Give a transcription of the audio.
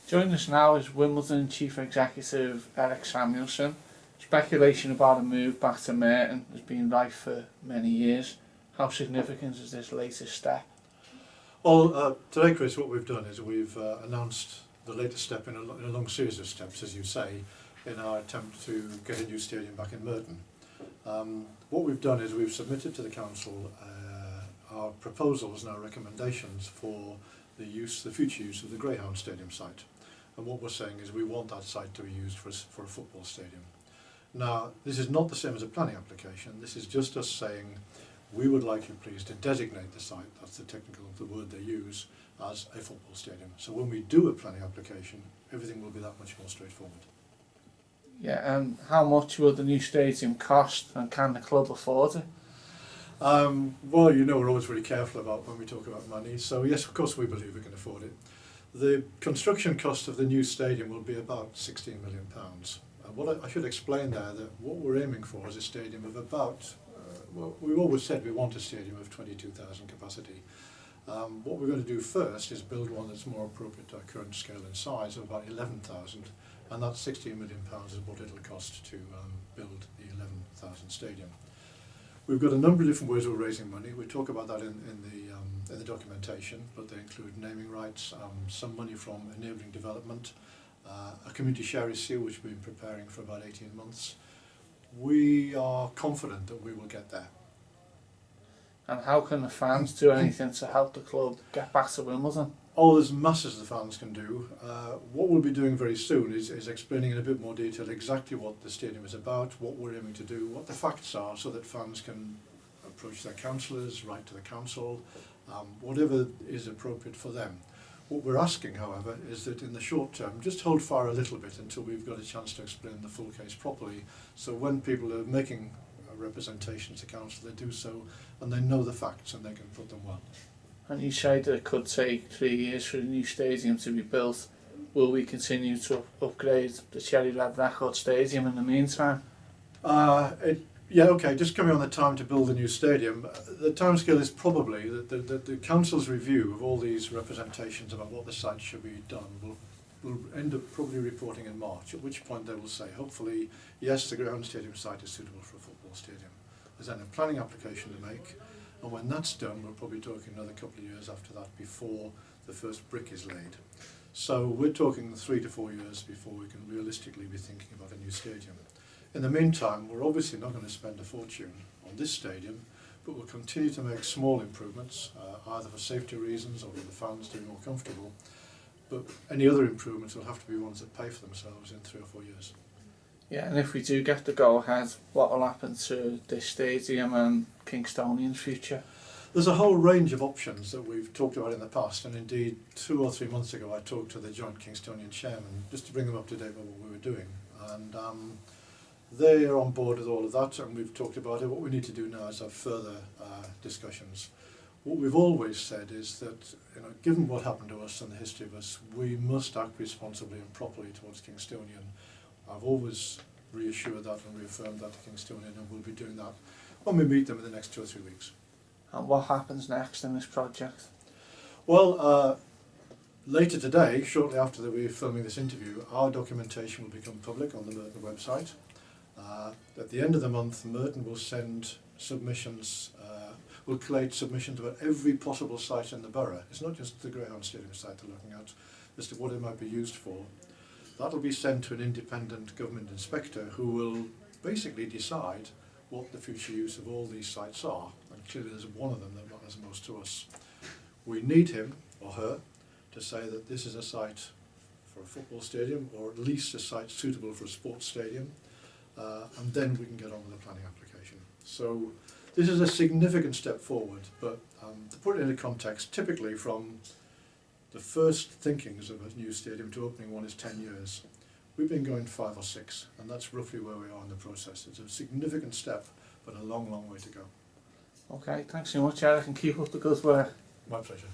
Joining us now is Wimbledon Chief Executive Erik. Speculation about a move back to Merton has been rife for many years. How significant is this latest step? Well, today, Chris, what we've done is we've announced the latest step in a long series of steps, as you say, in our attempt to get a new stadium back in Merton. What we've done is we've submitted to the council our proposals and our recommendations for the future use of the Greyhound Stadium site. And what we're saying is we want that site to be used for a football stadium. Now, this is not the same as a planning application. This is just us saying we would like you please to designate the site, that's the word they use, as a football stadium. So when we do a planning application, everything will be that much more straightforward. Yeah, and how much will the new stadium cost, and can the club afford it? Well, you know, we're always very careful about when we talk about money. So yes, of course we believe we can afford it. The construction cost of the new stadium will be about £16 million. And what I should explain there, that what we're aiming for is a stadium of about, well, we've always said we want a stadium of 22,000 capacity. What we're going to do first is build one that's more appropriate to our current scale and size of about 11,000, and that £16 million is what it'll cost to build the 11,000 stadium. We've got a number of different ways of raising money. We talk about that in the documentation, but they include naming rights, some money from enabling development, a community share issue which we've been preparing for about 18 months. We are confident that we will get there. And how can the fans do anything to help the club get back to Wimbledon? Oh, there's masses the fans can do. What we'll be doing very soon is explaining in a bit more detail exactly what the stadium is about, what we're aiming to do, what the facts are, so that fans can approach their councillors, write to the council, whatever is appropriate for them. What we're asking, however, is that in the short term, just hold fire a little bit until we've got a chance to explain the full case properly, so when people are making representations to council, they do so and they know the facts and they can put them well. And you say that it could take 3 years for the new stadium to be built. Will we continue to upgrade the Cherry Red Record Stadium in the meantime? Yeah, okay, just coming on the time to build a new stadium, the timescale is probably that the council's review of all these representations about what the site should be done will end up probably reporting in March, at which point they will say, hopefully, yes, the Greyhound Stadium site is suitable for a football stadium. There's then a planning application to make, and when that's done, we're probably talking another couple of years after that before the first brick is laid. So we're talking 3 to 4 years before we can realistically be thinking about a new stadium. In the meantime, we're obviously not going to spend a fortune on this stadium, but we'll continue to make small improvements, either for safety reasons or for the fans to be more comfortable. But any other improvements will have to be ones that pay for themselves in 3 or 4 years. Yeah, and if we do get the go-ahead, what will happen to this stadium and Kingstonian's future? There's a whole range of options that we've talked about in the past, and indeed 2 or 3 months ago I talked to the joint Kingstonian chairman just to bring them up to date with what we were doing, and they are on board with all of that, and we've talked about it. What we need to do now is have further discussions. What we've always said is that, you know, given what happened to us and the history of us, we must act responsibly and properly towards Kingstonian. I've always reassured that and reaffirmed that to Kingstonian, and we'll be doing that when we meet them in the next 2 or 3 weeks. And what happens next in this project? Well, later today, shortly after that we're filming this interview, our documentation will become public on the Merton website. At the end of the month, Merton will send submissions, will collate submissions about every possible site in the borough. It's not just the Greyhound Stadium site they're looking at, as to what it might be used for. That'll be sent to an independent government inspector who will basically decide what the future use of all these sites are. And clearly there's one of them that matters most to us. We need him or her to say that this is a site for a football stadium, or at least a site suitable for a sports stadium, and then we can get on with the planning application. So this is a significant step forward, but to put it into context, typically from the first thinkings of a new stadium to opening one is 10 years. We've been going 5 or 6, and that's roughly where we are in the process. It's a significant step, but a long, long way to go. Okay, thanks so much, Erik, and keep up the good work. My pleasure.